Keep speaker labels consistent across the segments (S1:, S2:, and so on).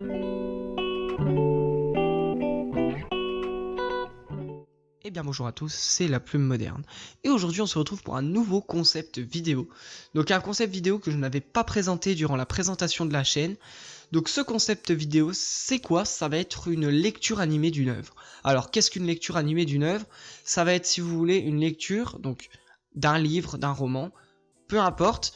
S1: Eh bien bonjour à tous, c'est la plume moderne. Et aujourd'hui on se retrouve pour un nouveau concept vidéo. Donc un concept vidéo que je n'avais pas présenté durant la présentation de la chaîne. Donc ce concept vidéo, c'est quoi? Ça va être une lecture animée d'une œuvre. Alors qu'est-ce qu'une lecture animée d'une œuvre? Ça va être, si vous voulez, une lecture donc d'un livre, d'un roman, peu importe.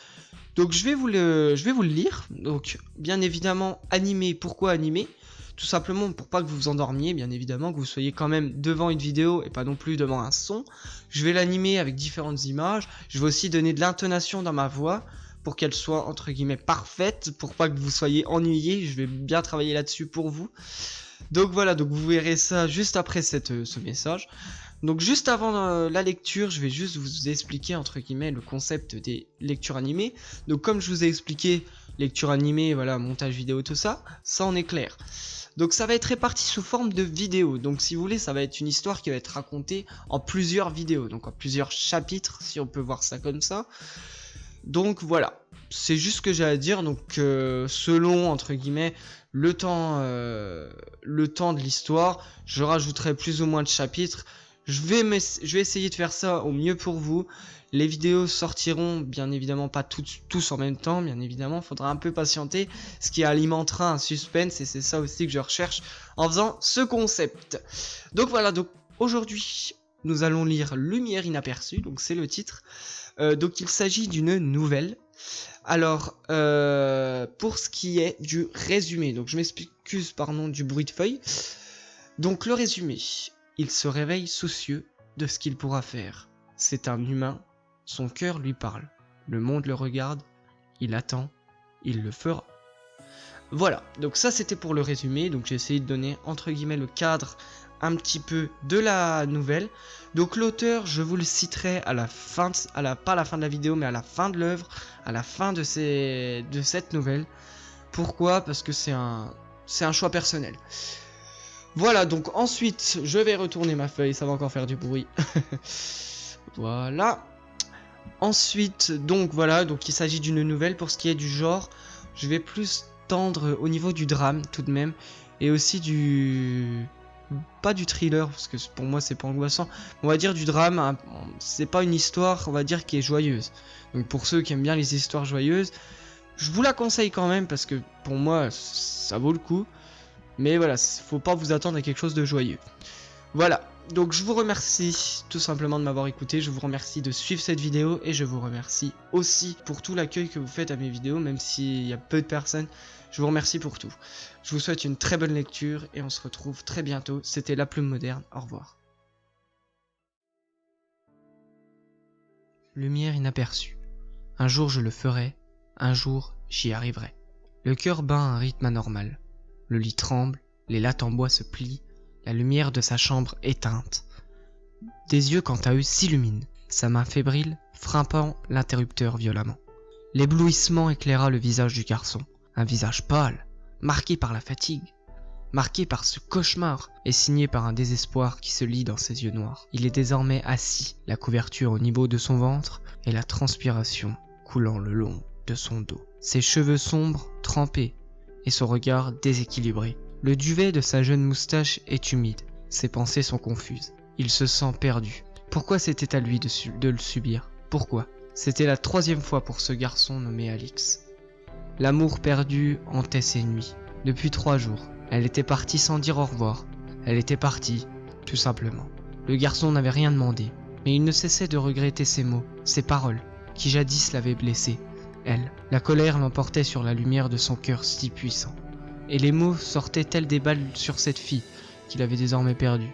S1: Donc je vais vous le lire. Donc bien évidemment animé. Pourquoi animé? Tout simplement pour pas que vous vous endormiez, bien évidemment, que vous soyez quand même devant une vidéo et pas non plus devant un son. Je vais l'animer avec différentes images. Je vais aussi donner de l'intonation dans ma voix pour qu'elle soit entre guillemets parfaite, pour pas que vous soyez ennuyés. Je vais bien travailler là-dessus pour vous. Donc voilà, donc vous verrez ça juste après ce message. Donc juste avant la lecture, je vais juste vous expliquer entre guillemets le concept des lectures animées. Donc comme je vous ai expliqué, lecture animée, voilà, montage vidéo, tout ça, ça en est clair. Donc ça va être réparti sous forme de vidéos. Donc si vous voulez, ça va être une histoire qui va être racontée en plusieurs vidéos, donc en plusieurs chapitres, si on peut voir ça comme ça. Donc voilà, c'est juste ce que j'ai à dire. Donc selon entre guillemets le temps de l'histoire, je rajouterai plus ou moins de chapitres. Je vais essayer de faire ça au mieux pour vous. Les vidéos sortiront bien évidemment pas tous en même temps, bien évidemment, faudra un peu patienter, ce qui alimentera un suspense et c'est ça aussi que je recherche en faisant ce concept. Donc voilà, donc aujourd'hui nous allons lire Lumière inaperçue, donc c'est le titre. Donc il s'agit d'une nouvelle. Alors, pour ce qui est du résumé, donc je m'excuse pardon du bruit de feuille. Donc le résumé, il se réveille soucieux de ce qu'il pourra faire. C'est un humain, son cœur lui parle. Le monde le regarde, il attend, il le fera. Voilà, donc ça c'était pour le résumé, donc j'ai essayé de donner entre guillemets le cadre un petit peu de la nouvelle. Donc l'auteur, je vous le citerai à la fin, pas à la fin de la vidéo, mais à la fin de l'œuvre, à la fin de cette nouvelle. Pourquoi? Parce que c'est un choix personnel. Voilà, donc ensuite, je vais retourner ma feuille, ça va encore faire du bruit. Voilà. Ensuite, donc voilà, donc il s'agit d'une nouvelle. Pour ce qui est du genre, je vais plus tendre au niveau du drame tout de même, et aussi pas du thriller, parce que pour moi c'est pas angoissant, on va dire du drame, hein. C'est pas une histoire, on va dire, qui est joyeuse. Donc pour ceux qui aiment bien les histoires joyeuses, je vous la conseille quand même, parce que pour moi ça vaut le coup. Mais voilà, faut pas vous attendre à quelque chose de joyeux. Voilà, donc je vous remercie tout simplement de m'avoir écouté, je vous remercie de suivre cette vidéo et je vous remercie aussi pour tout l'accueil que vous faites à mes vidéos, même s'il y a peu de personnes, je vous remercie pour tout. Je vous souhaite une très bonne lecture et on se retrouve très bientôt. C'était La Plume Moderne, au revoir. Lumière inaperçue. Un jour je le ferai, un jour j'y arriverai. Le cœur bat un rythme anormal. Le lit tremble, les lattes en bois se plient, la lumière de sa chambre éteinte. Des yeux quant à eux s'illuminent, sa main fébrile frappant l'interrupteur violemment. L'éblouissement éclaira le visage du garçon, un visage pâle, marqué par la fatigue, marqué par ce cauchemar et signé par un désespoir qui se lit dans ses yeux noirs. Il est désormais assis, la couverture au niveau de son ventre et la transpiration coulant le long de son dos. Ses cheveux sombres, trempés, et son regard déséquilibré. Le duvet de sa jeune moustache est humide, ses pensées sont confuses. Il se sent perdu. Pourquoi c'était à lui de le subir? Pourquoi? C'était la 3e fois pour ce garçon nommé Alix. L'amour perdu hantait ses nuits. Depuis 3 jours, elle était partie sans dire au revoir. Elle était partie, tout simplement. Le garçon n'avait rien demandé, mais il ne cessait de regretter ses mots, ses paroles, qui jadis l'avaient blessé. Elle, la colère l'emportait sur la lumière de son cœur si puissant. Et les mots sortaient tels des balles sur cette fille qu'il avait désormais perdue.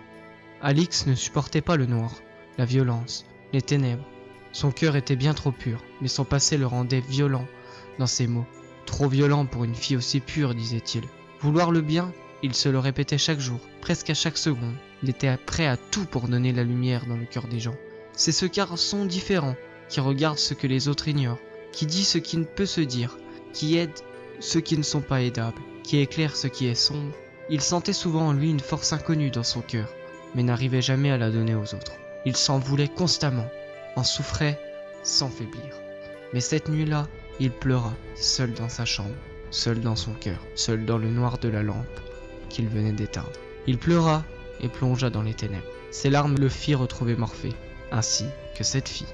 S1: Alix ne supportait pas le noir, la violence, les ténèbres. Son cœur était bien trop pur, mais son passé le rendait violent dans ses mots. Trop violent pour une fille aussi pure, disait-il. Vouloir le bien, il se le répétait chaque jour, presque à chaque seconde. Il était prêt à tout pour donner la lumière dans le cœur des gens. C'est ce garçon différent, qui regarde ce que les autres ignorent, qui dit ce qui ne peut se dire, qui aide ceux qui ne sont pas aidables, qui éclaire ce qui est sombre. Il sentait souvent en lui une force inconnue dans son cœur, mais n'arrivait jamais à la donner aux autres. Il s'en voulait constamment, en souffrait sans faiblir. Mais cette nuit-là, il pleura, seul dans sa chambre. seul dans son cœur, seul dans le noir de la lampe qu'il venait d'éteindre. Il pleura et plongea dans les ténèbres. Ses larmes le firent retrouver Morphée, ainsi que cette fille.